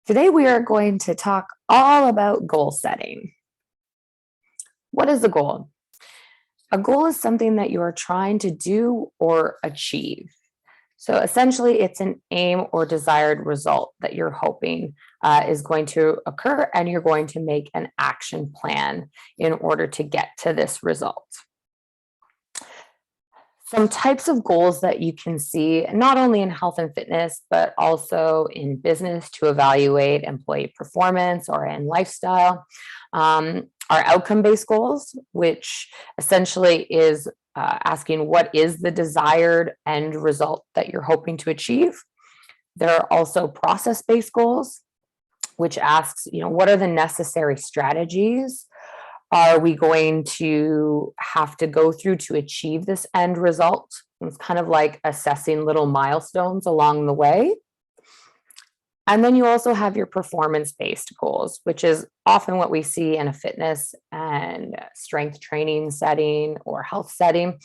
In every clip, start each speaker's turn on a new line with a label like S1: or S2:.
S1: Today, we are going to talk all about goal setting. What is a goal? A goal is something that you are trying to do or achieve. So essentially, it's an aim or desired result that you're hoping is going to occur, and you're going to make an action plan in order to get to this result. Some types of goals that you can see, not only in health and fitness, but also in business to evaluate employee performance or in lifestyle, are outcome based goals, which essentially is asking what is the desired end result that you're hoping to achieve. There are also process based goals, which asks, what are the necessary strategies are we going to have to go through to achieve this end result? It's kind of like assessing little milestones along the way. And then you also have your performance based goals, which is often what we see in a fitness and strength training setting or health setting,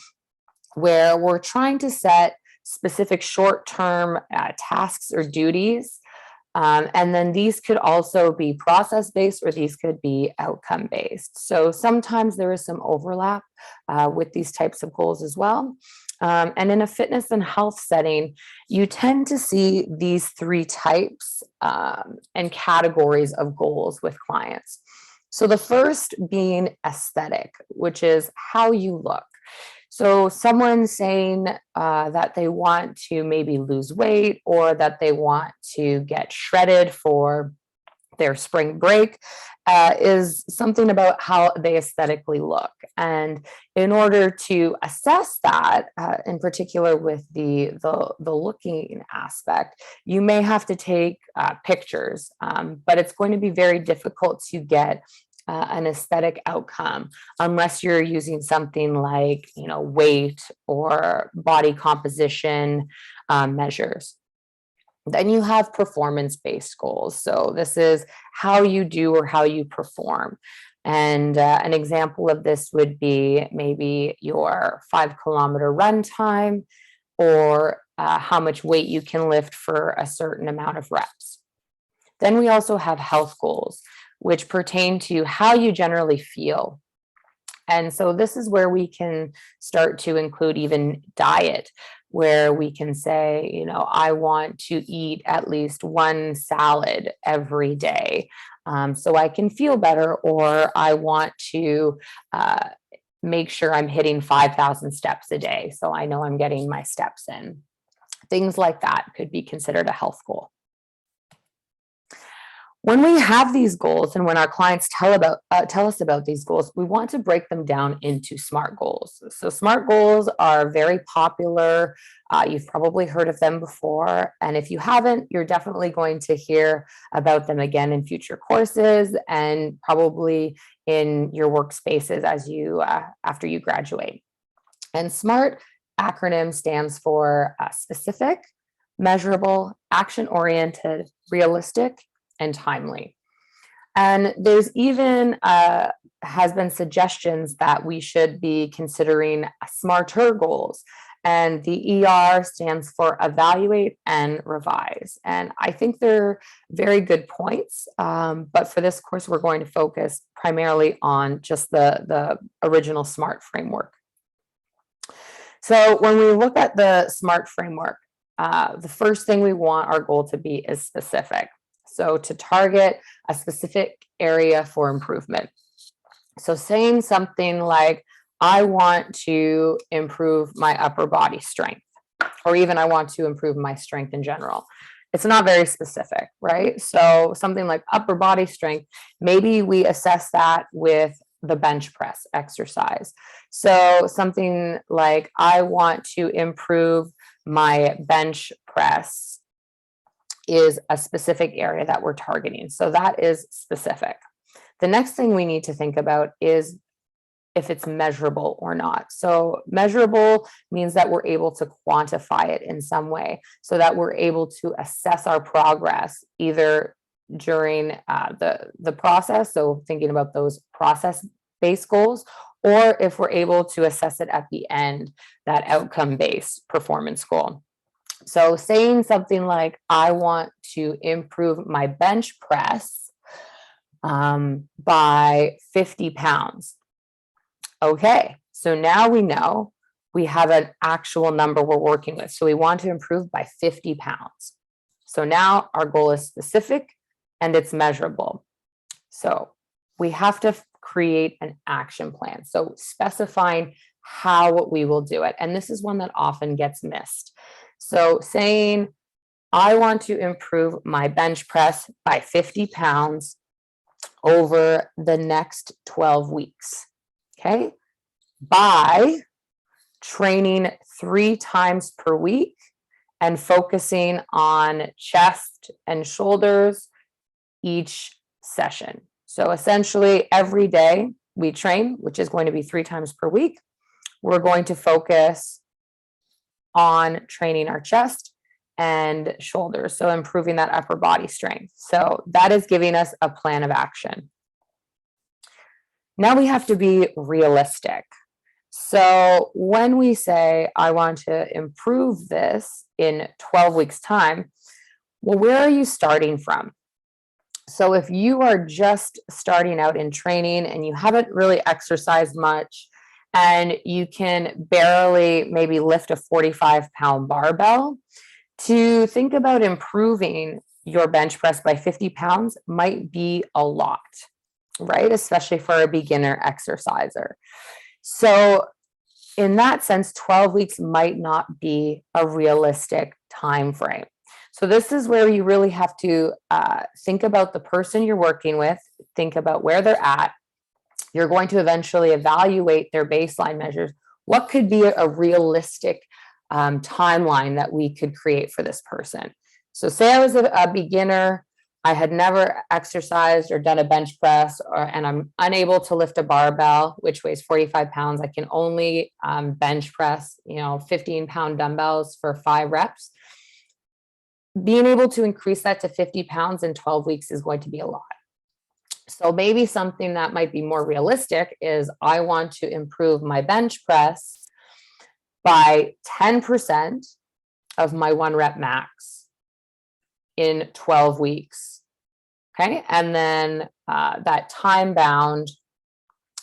S1: where we're trying to set specific short term tasks or duties. And then these could also be process based or these could be outcome based. So sometimes there is some overlap with these types of goals as well. And in a fitness and health setting, you tend to see these three types and categories of goals with clients. So the first being aesthetic, which is how you look. So someone saying that they want to maybe lose weight or that they want to get shredded for their spring break is something about how they aesthetically look. And in order to assess that, in particular with the looking aspect, you may have to take pictures, but it's going to be very difficult to get an aesthetic outcome unless you're using something like weight or body composition measures. Then you have performance-based goals. So this is how you do or how you perform. And an example of this would be maybe your 5 kilometer run time or how much weight you can lift for a certain amount of reps. Then we also have health goals, which pertain to how you generally feel. And so this is where we can start to include even diet, where we can say, I want to eat at least one salad every day so I can feel better, or I want to make sure I'm hitting 5,000 steps a day so I know I'm getting my steps in. Things like that could be considered a health goal. When we have these goals and when our clients tell us about these goals, we want to break them down into SMART goals. So SMART goals are very popular. You've probably heard of them before. And if you haven't, you're definitely going to hear about them again in future courses and probably in your workspaces as you after you graduate. And SMART acronym stands for specific, measurable, action-oriented, realistic, and timely. And there's even has been suggestions that we should be considering smarter goals. And the ER stands for evaluate and revise. And I think they're very good points. But for this course, we're going to focus primarily on just the original SMART framework. So when we look at the SMART framework, the first thing we want our goal to be is specific. So to target a specific area for improvement. So saying something like, I want to improve my upper body strength, or even I want to improve my strength in general. It's not very specific, right? So something like upper body strength, maybe we assess that with the bench press exercise. So something like, I want to improve my bench press is a specific area that we're targeting. So that is specific. The next thing we need to think about is if it's measurable or not. So measurable means that we're able to quantify it in some way so that we're able to assess our progress either during the process, so thinking about those process-based goals, or if we're able to assess it at the end, that outcome-based performance goal. So saying something like, I want to improve my bench press by 50 pounds. Okay, so now we know we have an actual number we're working with. So we want to improve by 50 pounds. So now our goal is specific and it's measurable. So we have to create an action plan. So specifying how we will do it. And this is one that often gets missed. So saying, I want to improve my bench press by 50 pounds over the next 12 weeks. Okay. By training 3 times per week and focusing on chest and shoulders each session. So essentially every day we train, which is going to be 3 times per week, we're going to focus on training our chest and shoulders. So improving that upper body strength. So that is giving us a plan of action. Now we have to be realistic. So when we say, I want to improve this in 12 weeks time, well, where are you starting from? So if you are just starting out in training and you haven't really exercised much and you can barely maybe lift a 45-pound barbell, to think about improving your bench press by 50 pounds might be a lot, right? Especially for a beginner exerciser. So in that sense, 12 weeks might not be a realistic time frame. So this is where you really have to think about the person you're working with, think about where they're at. You're going to eventually evaluate their baseline measures. What could be a realistic timeline that we could create for this person? So say I was a beginner, I had never exercised or done a bench press, and I'm unable to lift a barbell, which weighs 45 pounds. I can only bench press, 15-pound dumbbells for 5 reps. Being able to increase that to 50 pounds in 12 weeks is going to be a lot. So maybe something that might be more realistic is, I want to improve my bench press by 10% of my 1 rep max in 12 weeks. Okay. And then that time bound,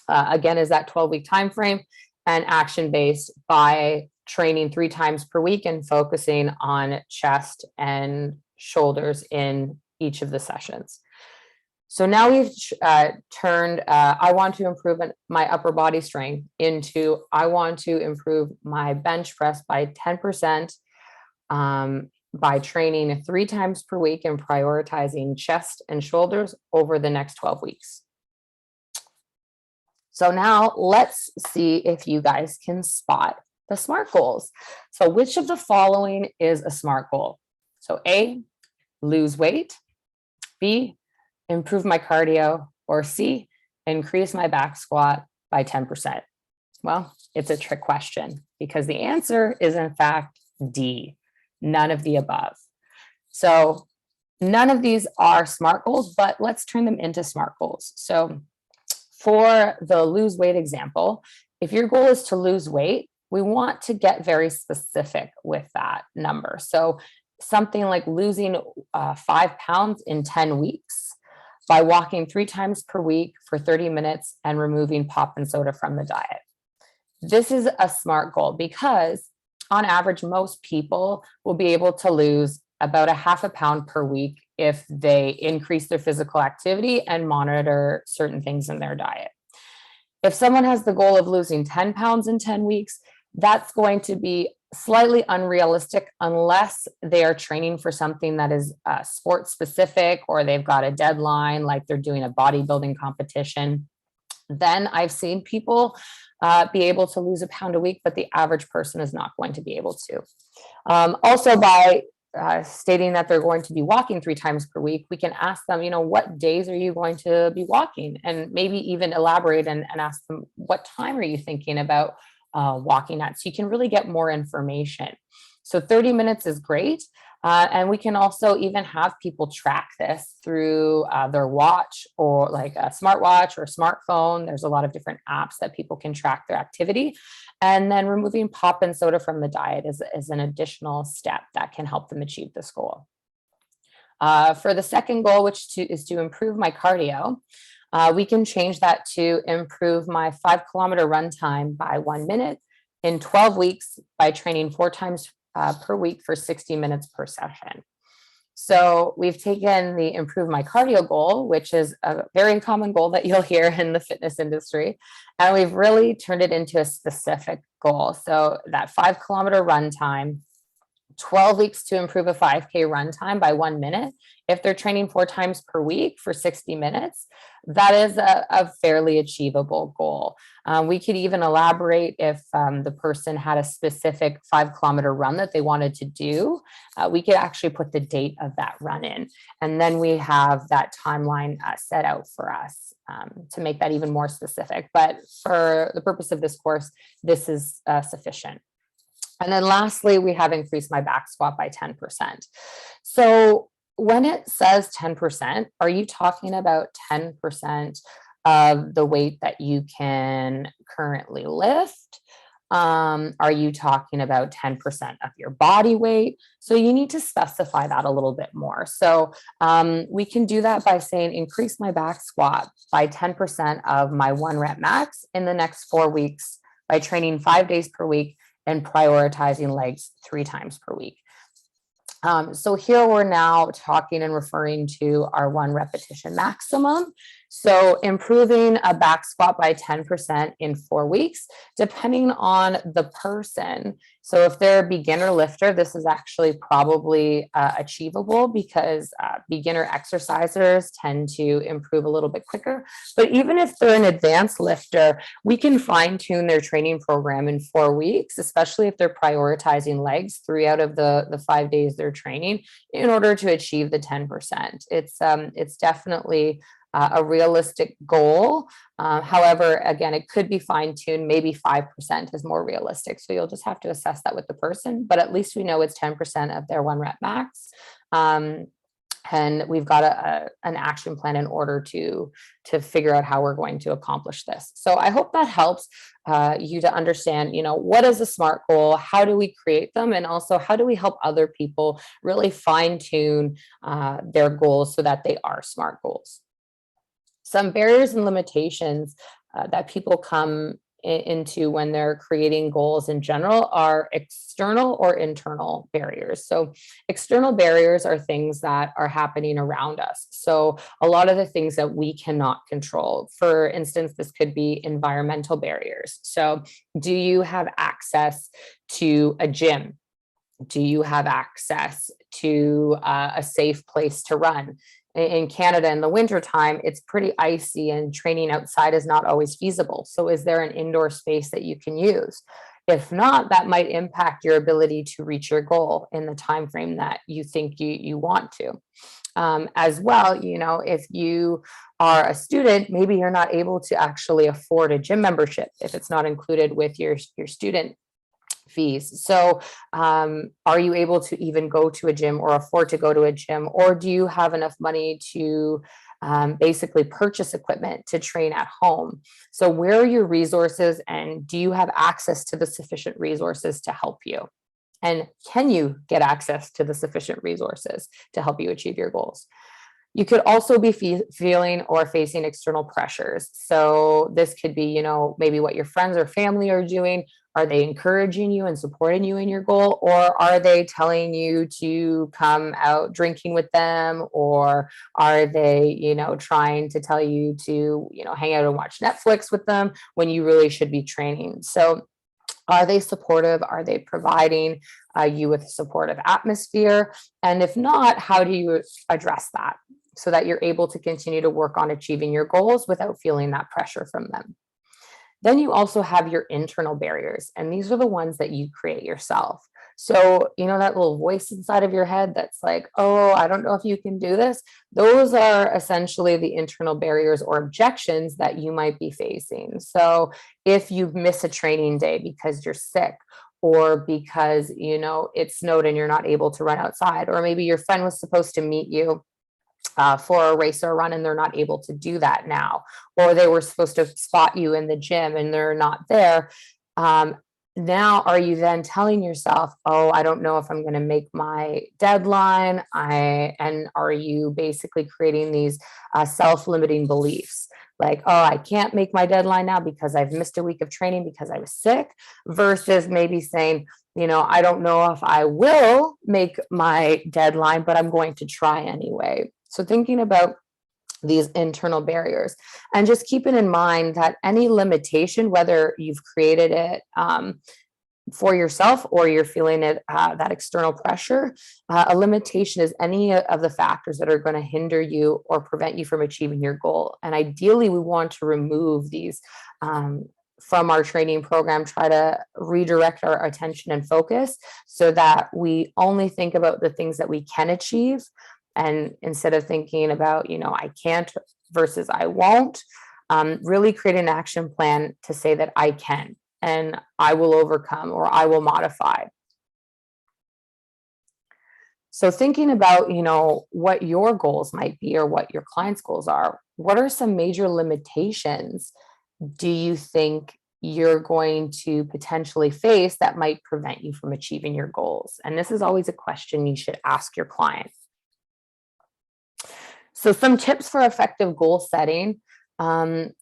S1: again, is that 12-week time frame, and action based by training 3 times per week and focusing on chest and shoulders in each of the sessions. So now we've turned, I want to improve my upper body strength into, I want to improve my bench press by 10% by training 3 times per week and prioritizing chest and shoulders over the next 12 weeks. So now let's see if you guys can spot the SMART goals. So which of the following is a SMART goal? So A, lose weight, B, improve my cardio, or C, increase my back squat by 10%. Well, it's a trick question because the answer is in fact D, none of the above. So none of these are SMART goals, but let's turn them into SMART goals. So for the lose weight example, if your goal is to lose weight, we want to get very specific with that number. So something like losing 5 pounds in 10 weeks by walking 3 times per week for 30 minutes and removing pop and soda from the diet. This is a SMART goal because on average, most people will be able to lose about a half a pound per week if they increase their physical activity and monitor certain things in their diet. If someone has the goal of losing 10 pounds in 10 weeks, that's going to be slightly unrealistic unless they are training for something that is sport specific, or they've got a deadline, like they're doing a bodybuilding competition. Then I've seen people be able to lose a pound a week, but the average person is not going to be able to. Also, by stating that they're going to be walking 3 times per week, we can ask them, what days are you going to be walking? And maybe even elaborate and ask them, what time are you thinking about walking at? So you can really get more information. So 30 minutes is great. And we can also even have people track this through their watch or like a smartwatch or smartphone. There's a lot of different apps that people can track their activity. And then removing pop and soda from the diet is an additional step that can help them achieve this goal. For the second goal, is to improve my cardio, we can change that to improve my 5 kilometer run time by 1 minute in 12 weeks by training 4 times per week for 60 minutes per session. So we've taken the improve my cardio goal, which is a very common goal that you'll hear in the fitness industry, and we've really turned it into a specific goal. So that 5 kilometer run time, 12 weeks to improve a 5K run time by 1 minute. If they're training 4 times per week for 60 minutes, that is a fairly achievable goal. We could even elaborate if the person had a specific 5 kilometer run that they wanted to do. We could actually put the date of that run in. And then we have that timeline set out for us to make that even more specific. But for the purpose of this course, this is sufficient. And then lastly, we have increased my back squat by 10%. So when it says 10%, are you talking about 10% of the weight that you can currently lift? Are you talking about 10% of your body weight? So you need to specify that a little bit more. So we can do that by saying increase my back squat by 10% of my 1 rep max in the next 4 weeks by training 5 days per week and prioritizing legs 3 times per week. So here we're now talking and referring to our 1 repetition maximum. So improving a back squat by 10% in 4 weeks, depending on the person. So if they're a beginner lifter, this is actually probably achievable because beginner exercisers tend to improve a little bit quicker. But even if they're an advanced lifter, we can fine tune their training program in 4 weeks, especially if they're prioritizing legs 3 out of the 5 days they're training in order to achieve the 10%. It's definitely a realistic goal. However, again, it could be fine-tuned. Maybe 5% is more realistic. So you'll just have to assess that with the person, but at least we know it's 10% of their 1 rep max. And we've got an action plan in order to figure out how we're going to accomplish this. So I hope that helps you to understand, what is a SMART goal? How do we create them? And also, how do we help other people really fine tune their goals so that they are SMART goals? Some barriers and limitations that people come into when they're creating goals in general are external or internal barriers. So external barriers are things that are happening around us. So a lot of the things that we cannot control. For instance, this could be environmental barriers. So do you have access to a gym? Do you have access to a safe place to run? In Canada in the wintertime, it's pretty icy and training outside is not always feasible. So is there an indoor space that you can use? If not, that might impact your ability to reach your goal in the time frame that you think you want to. As well, if you are a student, maybe you're not able to actually afford a gym membership if it's not included with your student fees. So are you able to even go to a gym or afford to go to a gym? Or do you have enough money to basically purchase equipment to train at home? So where are your resources, and do you have access to the sufficient resources to help you? And can you get access to the sufficient resources to help you achieve your goals? You could also be feeling or facing external pressures. So this could be, maybe what your friends or family are doing. Are they encouraging you and supporting you in your goal? Or are they telling you to come out drinking with them? Or are they, trying to tell you to, hang out and watch Netflix with them when you really should be training? So are they supportive? Are they providing you with a supportive atmosphere? And if not, how do you address that so that you're able to continue to work on achieving your goals without feeling that pressure from them? Then you also have your internal barriers, and these are the ones that you create yourself. So, that little voice inside of your head that's like, oh, I don't know if you can do this. Those are essentially the internal barriers or objections that you might be facing. So if you miss a training day because you're sick, or because, it snowed and you're not able to run outside, or maybe your friend was supposed to meet you for a race or run and they're not able to do that now, or they were supposed to spot you in the gym and they're not there. Um, Now, are you then telling yourself, oh, I don't know if I'm going to make my deadline? And are you basically creating these self-limiting beliefs? Like, oh, I can't make my deadline now because I've missed a week of training because I was sick, versus maybe saying, I don't know if I will make my deadline, but I'm going to try anyway. So thinking about these internal barriers and just keeping in mind that any limitation, whether you've created it for yourself or you're feeling it, that external pressure, a limitation is any of the factors that are going to hinder you or prevent you from achieving your goal. And ideally, we want to remove these from our training program, try to redirect our attention and focus so that we only think about the things that we can achieve. And instead of thinking about, I can't versus I won't, really create an action plan to say that I can and I will overcome or I will modify. So thinking about, what your goals might be or what your clients' goals are, what are some major limitations do you think you're going to potentially face that might prevent you from achieving your goals? And this is always a question you should ask your clients. So some tips for effective goal setting. The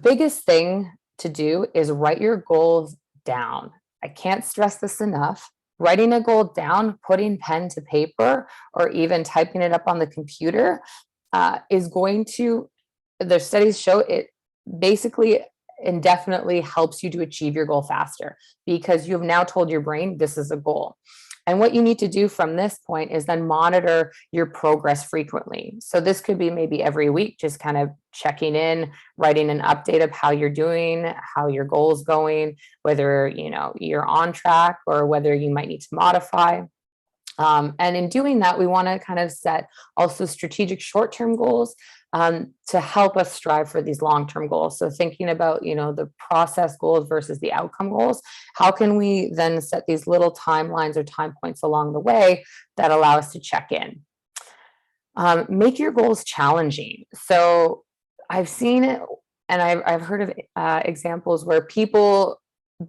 S1: biggest thing to do is write your goals down. I can't stress this enough. Writing a goal down, putting pen to paper, or even typing it up on the computer is going to, the studies show it basically indefinitely helps you to achieve your goal faster because you have now told your brain this is a goal. And what you need to do from this point is then monitor your progress frequently. So this could be maybe every week, just kind of checking in, writing an update of how you're doing, how your goal is going, whether you're on track or whether you might need to modify. And in doing that, we want to kind of set also strategic short-term goals to help us strive for these long-term goals. So thinking about, the process goals versus the outcome goals, how can we then set these little timelines or time points along the way that allow us to check in? Make your goals challenging. So I've seen it and I've heard of examples where people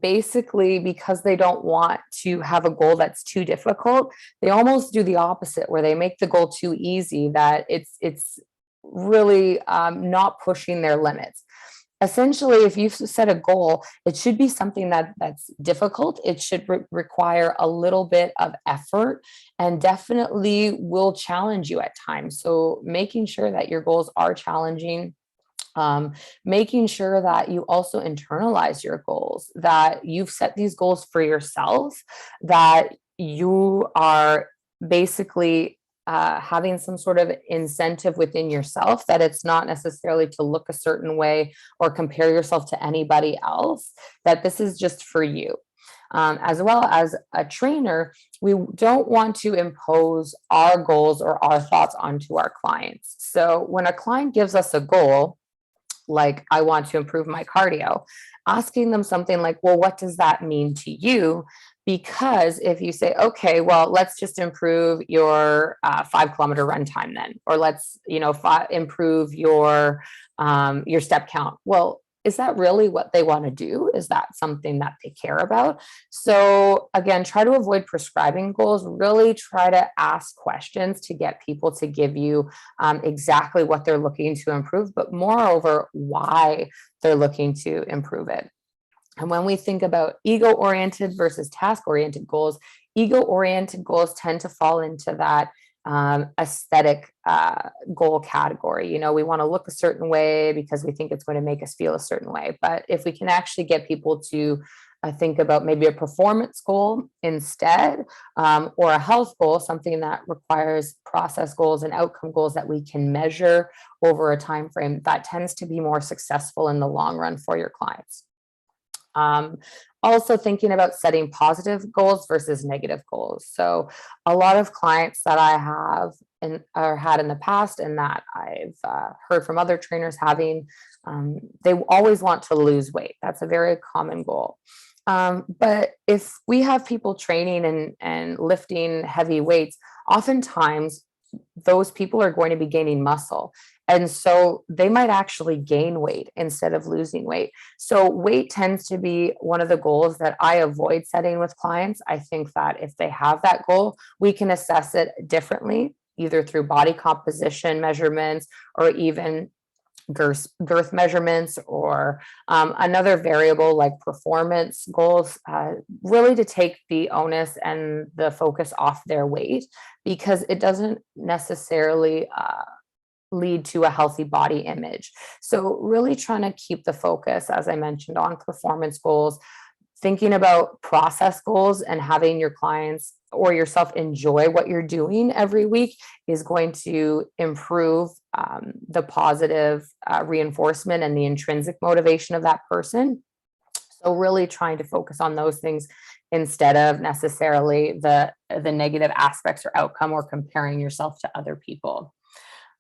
S1: basically, because they don't want to have a goal that's too difficult, they almost do the opposite where they make the goal too easy, that it's really not pushing their limits. Essentially, if you've set a goal, it should be something that's difficult. It should require a little bit of effort and definitely will challenge you at times. So making sure that your goals are challenging, making sure that you also internalize your goals, that you've set these goals for yourself, that you are basically having some sort of incentive within yourself, that it's not necessarily to look a certain way or compare yourself to anybody else, that this is just for you. As well as a trainer, we don't want to impose our goals or our thoughts onto our clients. So when a client gives us a goal, like I want to improve my cardio, asking them something like, well, what does that mean to you? Because if you say, okay, well, let's just improve your 5 kilometer run time then, or let's, improve your step count. Well, is that really what they want to do? Is that something that they care about? So again, try to avoid prescribing goals. Really try to ask questions to get people to give you exactly what they're looking to improve, but moreover, why they're looking to improve it. And when we think about ego-oriented versus task-oriented goals, ego-oriented goals tend to fall into that aesthetic goal category. We want to look a certain way because we think it's going to make us feel a certain way. But if we can actually get people to think about maybe a performance goal instead, or a health goal, something that requires process goals and outcome goals that we can measure over a time frame, that tends to be more successful in the long run for your clients. Also thinking about setting positive goals versus negative goals. So a lot of clients that I have or had in the past, and that I've heard from other trainers having, they always want to lose weight. That's a very common goal. But if we have people training and lifting heavy weights, oftentimes those people are going to be gaining muscle. And so they might actually gain weight instead of losing weight. So weight tends to be one of the goals that I avoid setting with clients. I think that if they have that goal, we can assess it differently, either through body composition measurements or even girth measurements, or another variable like performance goals, really to take the onus and the focus off their weight, because it doesn't necessarily lead to a healthy body image. So really trying to keep the focus, as I mentioned, on performance goals, thinking about process goals, and having your clients or yourself enjoy what you're doing every week is going to improve the positive reinforcement and the intrinsic motivation of that person. So really trying to focus on those things instead of necessarily the negative aspects or outcome, or comparing yourself to other people.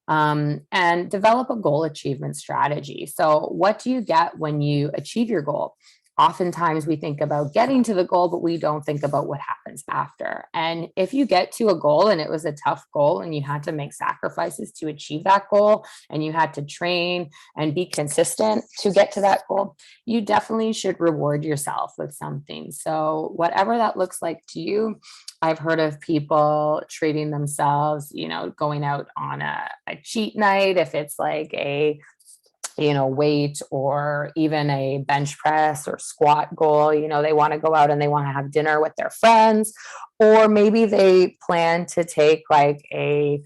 S1: And develop a goal achievement strategy. So, what do you get when you achieve your goal? Oftentimes, we think about getting to the goal, but we don't think about what happens after. And if you get to a goal and it was a tough goal and you had to make sacrifices to achieve that goal, and you had to train and be consistent to get to that goal, you definitely should reward yourself with something. So, whatever that looks like to you, I've heard of people treating themselves, going out on a cheat night, if it's like a weight or even a bench press or squat goal. They want to go out and they want to have dinner with their friends, or maybe they plan to take like a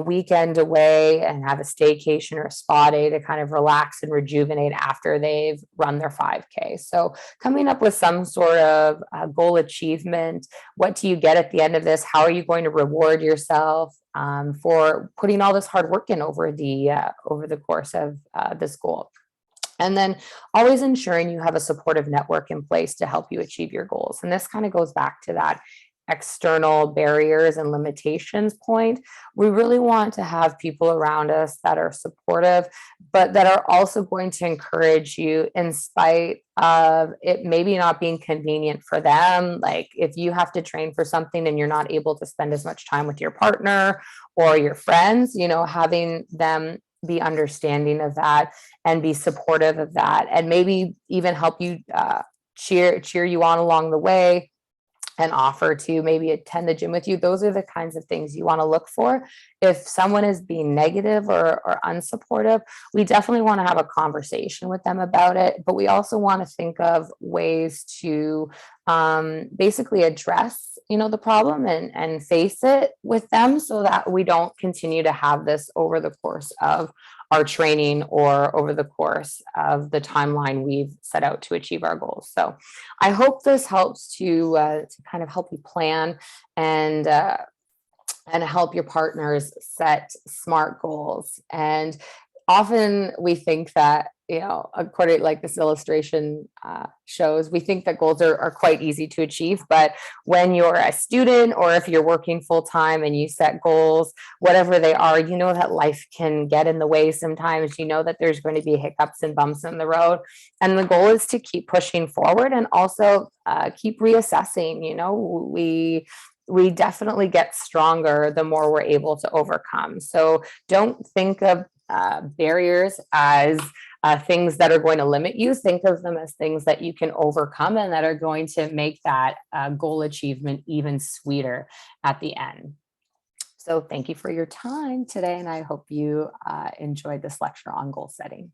S1: weekend away and have a staycation or a spa day to kind of relax and rejuvenate after they've run their 5K. So coming up with some sort of goal achievement. What do you get at the end of this? How are you going to reward yourself for putting all this hard work in over the course of this goal? And then always ensuring you have a supportive network in place to help you achieve your goals. And this kind of goes back to that external barriers and limitations point. We really want to have people around us that are supportive, but that are also going to encourage you in spite of it maybe not being convenient for them. Like if you have to train for something and you're not able to spend as much time with your partner or your friends, having them be understanding of that and be supportive of that, and maybe even help you cheer you on along the way, and offer to maybe attend the gym with you. Those are the kinds of things you want to look for. If someone is being negative or unsupportive, we definitely want to have a conversation with them about it. But we also want to think of ways to basically address, the problem and face it with them, so that we don't continue to have this over the course of our training or over the course of the timeline we've set out to achieve our goals. So I hope this helps to kind of help you plan and help your partners set smart goals. And often we think that, according like this illustration shows, we think that goals are quite easy to achieve. But when you're a student, or if you're working full time and you set goals, whatever they are, that life can get in the way sometimes. That there's going to be hiccups and bumps in the road. And the goal is to keep pushing forward, and also keep reassessing. We definitely get stronger the more we're able to overcome. So don't think of barriers as things that are going to limit you. Think of them as things that you can overcome and that are going to make that goal achievement even sweeter at the end. So thank you for your time today, and I hope you enjoyed this lecture on goal setting.